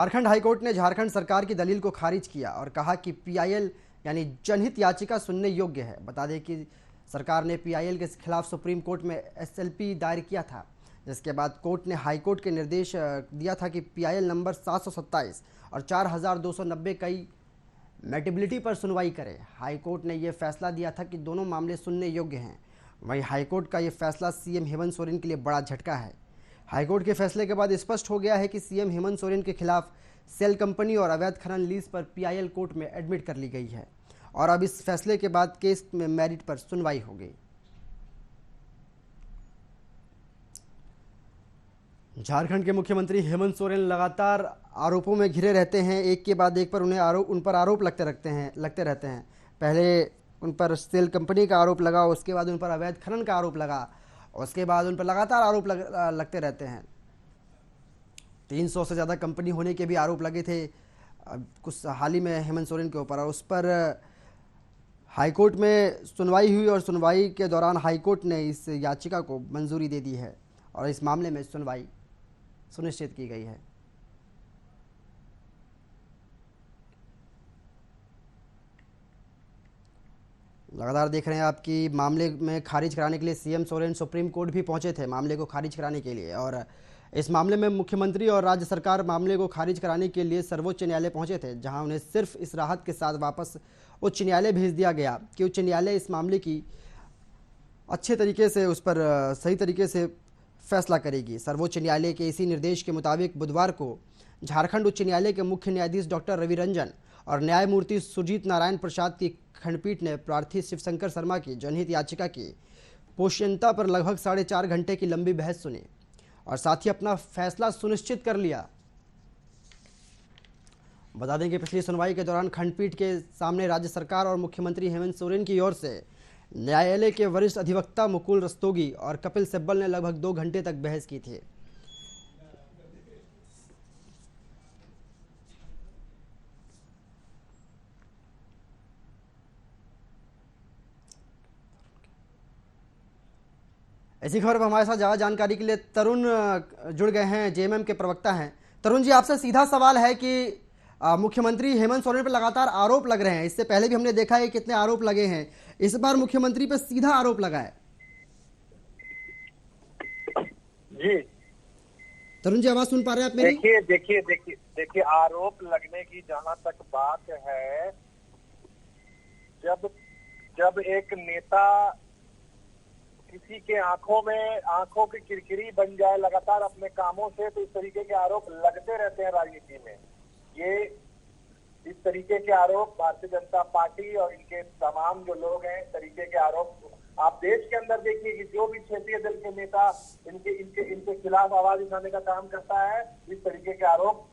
Jharkhand high court ने झारखंड सरकार की दलील को खारिज किया और कहा कि पीआईएल यानी जनहित याचिका सुनने योग्य है। बता दें कि सरकार ने पीआईएल के खिलाफ सुप्रीम कोर्ट में एसएलपी दायर किया था, जिसके बाद कोर्ट ने हाईकोर्ट के निर्देश दिया था कि पीआईएल नंबर 727 और 4290 कई मैटेबिलिटी पर सुनवाई करे। हाईकोर्ट ने यह फैसला दिया था कि दोनों मामले सुनने योग्य हैं। वहीं हाईकोर्ट का यह फैसला सीएम हेमंत सोरेन के लिए बड़ा झटका है। हाईकोर्ट के फैसले के बाद स्पष्ट हो गया है कि सीएम हेमंत सोरेन के खिलाफ सेल कंपनी और अवैध खनन लीज पर पीआईएल कोर्ट में एडमिट कर ली गई है और अब इस फैसले के बाद केस में मेरिट पर सुनवाई होगी। झारखंड के मुख्यमंत्री हेमंत सोरेन लगातार आरोपों में घिरे रहते हैं। एक के बाद एक पर उन पर आरोप लगते रहते हैं। पहले उन पर सेल कंपनी का आरोप लगा, उसके बाद उन पर अवैध खनन का आरोप लगा, उसके बाद उन पर लगातार आरोप लगते रहते हैं। 300 से ज़्यादा कंपनी होने के भी आरोप लगे थे कुछ हाल ही में हेमंत सोरेन के ऊपर, और उस पर हाईकोर्ट में सुनवाई हुई और सुनवाई के दौरान हाईकोर्ट ने इस याचिका को मंजूरी दे दी है और इस मामले में सुनवाई सुनिश्चित की गई है। लगातार देख रहे हैं आप कि मामले में खारिज कराने के लिए सीएम सोरेन सुप्रीम कोर्ट भी पहुंचे थे मामले को खारिज कराने के लिए, और इस मामले में मुख्यमंत्री और राज्य सरकार मामले को खारिज कराने के लिए सर्वोच्च न्यायालय पहुंचे थे, जहां उन्हें सिर्फ इस राहत के साथ वापस उच्च न्यायालय भेज दिया गया कि उच्च न्यायालय इस मामले की अच्छे तरीके से उस पर सही तरीके से फैसला करेगी। सर्वोच्च न्यायालय के इसी निर्देश के मुताबिक बुधवार को झारखंड उच्च न्यायालय के मुख्य न्यायाधीश डॉक्टर रवि रंजन और न्यायमूर्ति सुजीत नारायण प्रसाद की खंडपीठ ने प्रार्थी शिवशंकर शर्मा की जनहित याचिका की पोष्यंता पर लगभग 4.5 घंटे की लंबी बहस सुनी और साथ ही अपना फैसला सुनिश्चित कर लिया। बता दें कि पिछली सुनवाई के दौरान खंडपीठ के सामने राज्य सरकार और मुख्यमंत्री हेमंत सोरेन की ओर से न्यायालय के वरिष्ठ अधिवक्ता मुकुल रस्तोगी और कपिल सिब्बल ने लगभग 2 घंटे तक बहस की थी। ऐसी खबर पर हमारे साथ ज़्यादा जानकारी के लिए तरुण जुड़ गए हैं, जेएमएम के प्रवक्ता हैं। तरुण जी, आपसे सीधा सवाल है कि मुख्यमंत्री हेमंत सोरेन पर लगातार आरोप लग रहे हैं। इससे पहले भी हमने देखा है कितने आरोप लगे हैं, इस बार मुख्यमंत्री पर सीधा आरोप लगा है। जी तरुण जी, आवाज सुन पा रहे हैं आप मेरी? देखिए आरोप लगने की जहां तक बात है, जब एक नेता किसी के आंखों की किरकिरी बन जाए लगातार अपने कामों से, तो इस तरीके के आरोप लगते रहते हैं राजनीति में। ये इस तरीके के आरोप भारतीय जनता पार्टी और इनके तमाम जो लोग हैं, इस तरीके के आरोप आप देश के अंदर देखिए कि जो भी क्षेत्रीय दल के नेता इनके खिलाफ आवाज उठाने का काम करता है, इस तरीके के आरोप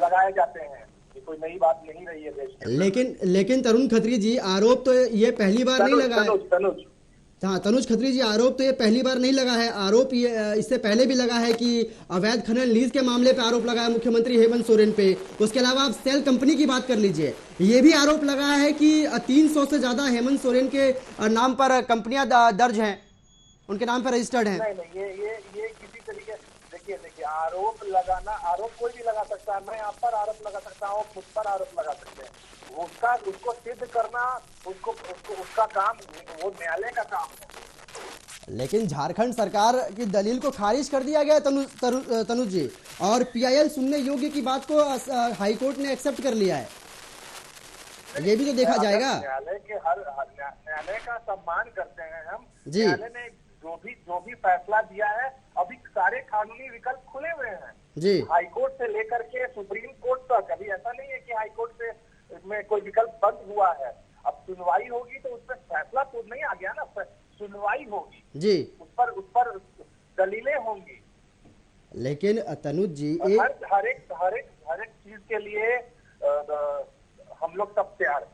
लगाए जाते हैं। ये कोई नई बात नहीं रही है देश के। लेकिन तरुण खत्री जी, आरोप तो ये पहली बार नहीं लगा है। हाँ तनुज खत्री जी, आरोप तो ये पहली बार नहीं लगा है। आरोप ये इससे पहले भी लगा है कि अवैध खनन लीज के मामले पे आरोप लगा है मुख्यमंत्री हेमंत सोरेन पे। उसके अलावा आप सेल कंपनी की बात कर लीजिए, ये भी आरोप लगा है कि 300 से ज्यादा हेमंत सोरेन के नाम पर कंपनियां दर्ज हैं, उनके नाम पर रजिस्टर्ड हैं। नहीं, ये किसी तरीके देखिए आरोप लगाना, आरोप कोई भी लगा सकता है। मैं आप पर आरोप लगा सकता हूँ, मुझ पर आरोप लगा सकते हैं। उसको सिद्ध करना उसका काम, वो न्यायालय का काम है। लेकिन झारखंड सरकार की दलील को खारिज कर दिया गया तनुज जी, और पीआईएल सुनने योग्य की बात को हाईकोर्ट ने एक्सेप्ट कर लिया है। ये भी तो देखा जाएगा। न्यायालय का सम्मान करते हैं हम। जी, न्यायालय ने जो भी फैसला दिया है, अभी सारे कानूनी विकल्प खुले हुए हैं जी, हाईकोर्ट से लेकर के सुप्रीम कोर्ट तक। अभी ऐसा नहीं है कि हाईकोर्ट से में कोई विकल्प बंद हुआ है। अब सुनवाई होगी तो उसमें फैसला तो नहीं आ गया ना, सुनवाई होगी जी, उस पर दलीलें होंगी। लेकिन तनुज जी हर एक चीज के लिए हम लोग सब तैयार हैं।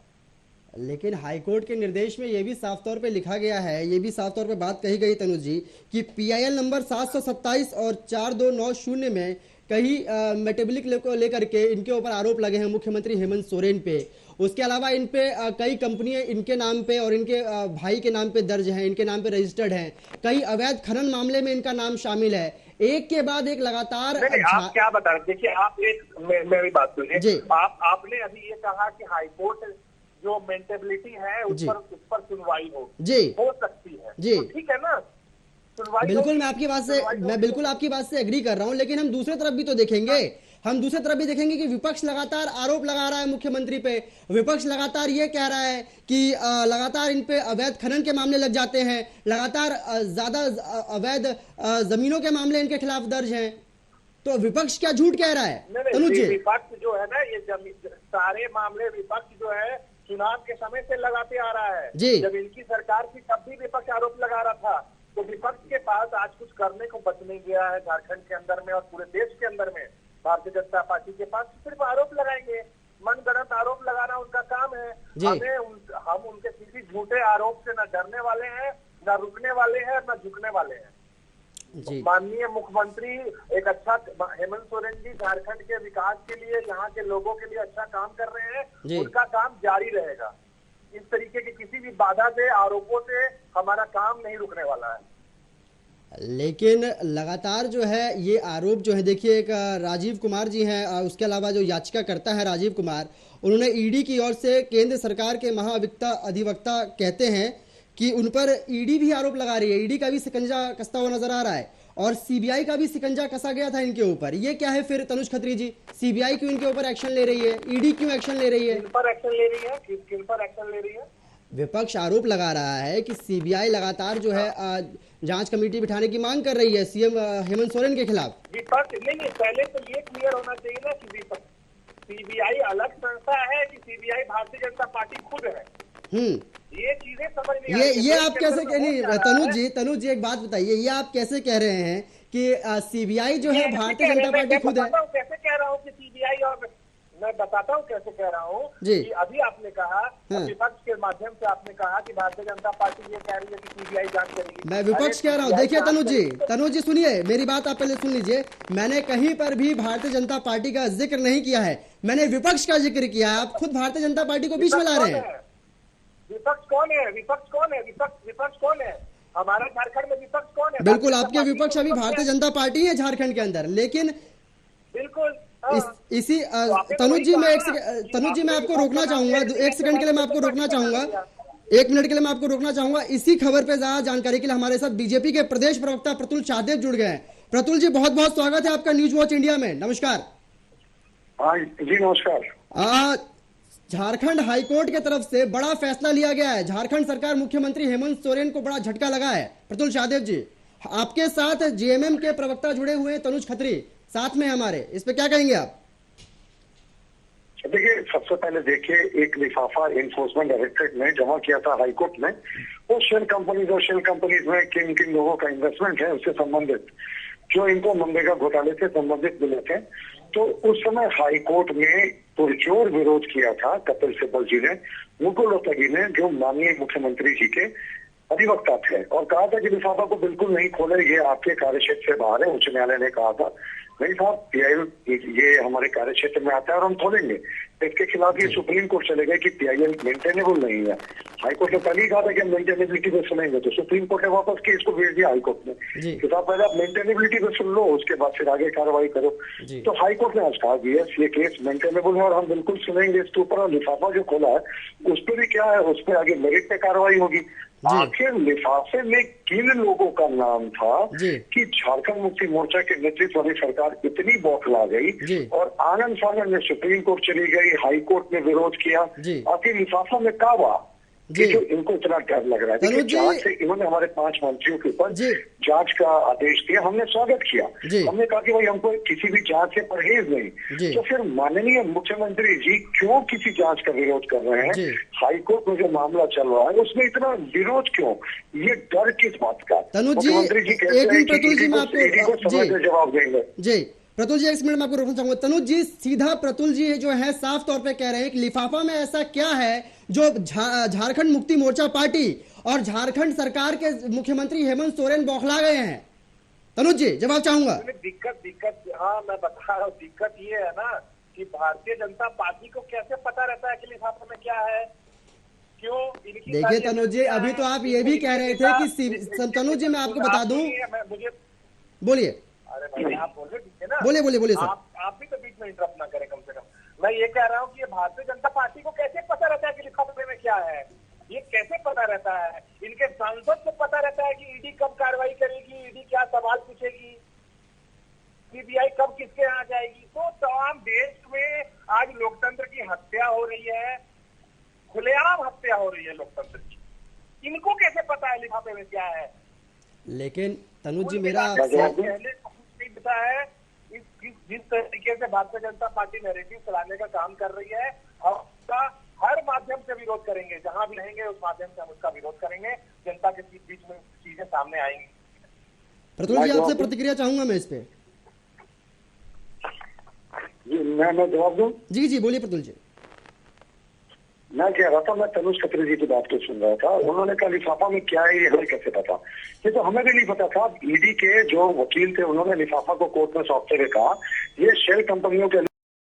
लेकिन हाईकोर्ट के निर्देश में ये भी साफ तौर पे लिखा गया है, ये भी साफ तौर पे बात कही गई तनुज जी, कि पीआईएल नंबर 727 और 4290 में कई मेटाबॉलिक को लेकर के इनके ऊपर आरोप लगे हैं मुख्यमंत्री हेमंत सोरेन पे। उसके अलावा इन पे कई कंपनियां इनके नाम पे और इनके भाई के नाम पे दर्ज हैं, इनके नाम पे रजिस्टर्ड हैं। कई अवैध खनन मामले में इनका नाम शामिल है। एक के बाद एक लगातार नहीं, आप क्या बता रहे, देखिए आप मेरी बात सुनिए। आपने अभी ये कहा कि हाईकोर्ट जो मेंटेबिलिटी है उस पर सुनवाई हो सकती है जी, तो ठीक है ना, सुनवाई बिल्कुल मैं बिल्कुल आपकी बात से एग्री कर रहा हूं, लेकिन हम दूसरी तरफ भी तो देखेंगे। हम दूसरी तरफ भी देखेंगे कि विपक्ष लगातार आरोप लगा रहा है मुख्यमंत्री पे। विपक्ष लगातार ये कह रहा है कि लगातार इन पे अवैध खनन के मामले लग जाते हैं, लगातार ज्यादा अवैध जमीनों के मामले इनके खिलाफ दर्ज हैं। तो विपक्ष क्या झूठ कह रहा है तनुज जी? विपक्ष जो है ना, ये सारे मामले विपक्ष जो है चुनाव के समय से लगाते आ रहा है जी। जब इनकी सरकार थी तब भी विपक्ष आरोप लगा रहा था। तो विपक्ष के पास आज कुछ करने को बच नहीं गया है झारखंड के अंदर में और पूरे देश के अंदर में। भारतीय जनता पार्टी के पास सिर्फ आरोप लगाएंगे, मनगढ़ंत आरोप लगाना उनका काम है। हम उनके किसी झूठे आरोप से न डरने वाले हैं, न रुकने वाले हैं, न झुकने वाले हैं। माननीय मुख्यमंत्री एक अच्छा, हेमंत सोरेन जी झारखंड के विकास के लिए, यहाँ के लोगों के लिए अच्छा काम कर रहे हैं, उनका काम जारी रहेगा। इस तरीके की किसी भी बाधा से, आरोपों से हमारा काम नहीं रुकने वाला है। लेकिन लगातार जो है ये आरोप जो है, देखिए एक राजीव कुमार जी हैं, उसके अलावा जो याचिका करता है राजीव कुमार, उन्होंने ईडी की ओर से केंद्र सरकार के महाअधिवक्ता कहते हैं कि उन पर ईडी भी आरोप लगा रही है। ईडी का भी शिकंजा कसता हुआ नजर आ रहा है और सीबीआई का भी शिकंजा कसा गया था इनके ऊपर। ये क्या है फिर तनुज खत्री जी? सीबीआई क्यों इनके ऊपर एक्शन ले रही है? ईडी क्यों एक्शन ले रही है? किन पर एक्शन ले रही है? किन पर एक्शन ले रही है? विपक्ष आरोप लगा रहा है कि सीबीआई लगातार जो है जांच कमेटी बिठाने की मांग कर रही है सीएम हेमंत सोरेन के खिलाफ। विपक्ष नहीं, पहले तो ये क्लियर होना चाहिए ना कि विपक्ष सीबीआई अलग संस्था है कि सीबीआई भारतीय जनता पार्टी खुद है। ये चीजें समझ नहीं ये आप कैसे कह नहीं तनुज जी एक बात बताइए, ये आप कैसे कह रहे हैं कि सीबीआई जो है भारतीय जनता पार्टी खुद है? कैसे कह रहा हूँ कि सीबीआई, और मैं बताता हूँ कैसे कह रहा हूँ कि अभी आपने कहा विपक्ष के माध्यम से आपने कहा कि भारतीय जनता पार्टी ये कह रही है कि सीबीआई जांच करेगी। मैं विपक्ष कह रहा हूँ, देखिए तनुज जी सुनिए मेरी बात, आप पहले सुन लीजिए। मैंने कहीं पर भी भारतीय जनता पार्टी का जिक्र नहीं किया है, मैंने विपक्ष का जिक्र किया है। आप खुद भारतीय जनता पार्टी को बीच में ला रहे हैं। विपक्ष कौन है? विपक्ष कौन है? हमारा झारखंड में विपक्ष कौन है? बिल्कुल आपके विपक्ष अभी भारतीय जनता पार्टी है झारखंड के अंदर, लेकिन बिल्कुल इसी तनुज जी मैं आपको रोकना चाहूंगा, एक सेकंड के लिए मैं आपको रोकना चाहूंगा, 1 मिनट के लिए मैं आपको रोकना चाहूंगा। इसी खबर पे ज्यादा जानकारी के लिए हमारे साथ बीजेपी के प्रदेश प्रवक्ता प्रतुल शाहदेव जुड़ गए हैं। प्रतुल जी बहुत बहुत स्वागत है आपका न्यूज वॉच इंडिया में। नमस्कार। जी नमस्कार। झारखंड हाईकोर्ट के तरफ से बड़ा फैसला लिया गया है। झारखंड सरकार मुख्यमंत्री हेमंत सोरेन को बड़ा झटका लगा है। प्रतुल शाहदेव जी, आपके साथ जेएमएम के प्रवक्ता जुड़े हुए हैं, तनुज खत्री साथ में हमारे, इस पे क्या कहेंगे आप? देखिए, सबसे पहले देखिए, एक लिफाफा एनफोर्समेंट डायरेक्टरेट ने जमा किया था हाईकोर्ट में। वो शेल कंपनीज में किन किन लोगों का इन्वेस्टमेंट है उससे संबंधित, जो इनको मनरेगा घोटाले से संबंधित मिले थे। तो उस समय हाईकोर्ट में पुरजोर विरोध किया था कपिल सिब्बल जी ने, मुकुल रोहतगी ने, जो माननीय मुख्यमंत्री जी के अधिवक्ता थे, और कहा था कि लिफाफा को बिल्कुल नहीं खोले, ये आपके कार्यक्षेत्र से बाहर है। उच्च न्यायालय ने कहा था नहीं साहब, पीआईएल ये हमारे कार्यक्षेत्र में आता है और हम खोलेंगे। इसके खिलाफ ये सुप्रीम कोर्ट चले गए कि पीआईएल मेंटेनेबल नहीं है। हाईकोर्ट ने पहले ही कहा था कि हम मेंटेनेबिलिटी पे सुनेंगे, तो सुप्रीम कोर्ट ने वापस केस को भेज दिया हाईकोर्ट में कि साहब पहले आप मेंटेनेबिलिटी पे सुन लो, उसके बाद फिर आगे कार्रवाई करो। तो हाईकोर्ट ने आज कहा कि ये केस मेंटेनेबल है और हम बिल्कुल सुनेंगे इसके ऊपर। और लिफाफा जो खोला है उस पर भी क्या है, उस पर आगे मेरिट पे कार्रवाई होगी। आखिर लिफाफे में किन लोगों का नाम था कि झारखंड मुक्ति मोर्चा के नेतृत्व वाली सरकार इतनी बौखला गई और आनंद फानंद में सुप्रीम कोर्ट चली गई, हाई कोर्ट ने विरोध किया। आखिर लिफाफा में क्या हुआ कि जो इनको इतना डर लग रहा है? देखिए, जांच से इन्होंने हमारे 5 मंत्रियों के ऊपर जांच का आदेश दिया, हमने स्वागत किया। हमने कहा कि भाई हमको किसी भी जांच से परहेज नहीं। तो फिर माननीय मुख्यमंत्री जी क्यों किसी जांच का विरोध कर रहे हैं? हाईकोर्ट में जो मामला चल रहा है उसमें इतना विरोध क्यों? ये डर किस बात का? मुख्यमंत्री जी कहते हैं कि समय से जवाब देंगे। प्रतुल जी 1 मिनट में आपको रोकना चाहूंगा। तनुज जी, सीधा प्रतुल जी जो है साफ तौर पे कह रहे हैं कि लिफाफा में ऐसा क्या है जो झारखंड मुक्ति मोर्चा पार्टी और झारखंड सरकार के मुख्यमंत्री हेमंत सोरेन बौखला गए हैं? तनुज जी जवाब चाहूंगा। दिक्कत हाँ मैं बता रहा हूँ, दिक्कत ये है ना कि भारतीय जनता पार्टी को कैसे पता रहता है कि लिफाफा में क्या है, क्यों? देखिए तनुज जी, अभी तो आप ये भी कह रहे थे कि तनुज जी मैं आपको बता दूं, मुझे बोलिए। अरे भाई आप बोलो, ठीक है ना? बोलिए बोलिए बोलिए सर। आप भी तो बीच में इंटरप्ट ना करें कम से कम। मैं ये कह रहा हूँ कि ये भारतीय जनता पार्टी को कैसे पता रहता है कि लिफाफे में क्या है? ये कैसे पता रहता है? इनके सांसद को पता रहता है कि ईडी कब कार्रवाई करेगी, ईडी क्या सवाल पूछेगी, सीबीआई कब किसके यहाँ जाएगी। तो तमाम देश में आज लोकतंत्र की हत्या हो रही है, खुलेआम हत्या हो रही है लोकतंत्र की। इनको कैसे पता है लिफाफे में क्या है? लेकिन तनुज जी मेरा पहले कुछ नहीं पता है। जिस तरीके से भारतीय जनता पार्टी नैरेटिव चलाने का काम कर रही है, हम उसका हर माध्यम से विरोध करेंगे। जहां भी रहेंगे उस माध्यम से हम उसका विरोध करेंगे। जनता के बीच में चीजें सामने आएंगी। प्रतुल जी आपसे प्रतिक्रिया चाहूंगा मैं इस पे। मैं जवाब दूं? जी जी बोलिए प्रतुल जी। मैं कह रहा था, मैं तनुज खत्री जी की बात को सुन रहा था। उन्होंने कहा लिफाफा में क्या है ये हमें कैसे पता? ये तो हमें भी नहीं पता था। ईडी के जो वकील थे उन्होंने लिफाफा को कोर्ट में सौंपते हुए कहा ये शेल कंपनियों के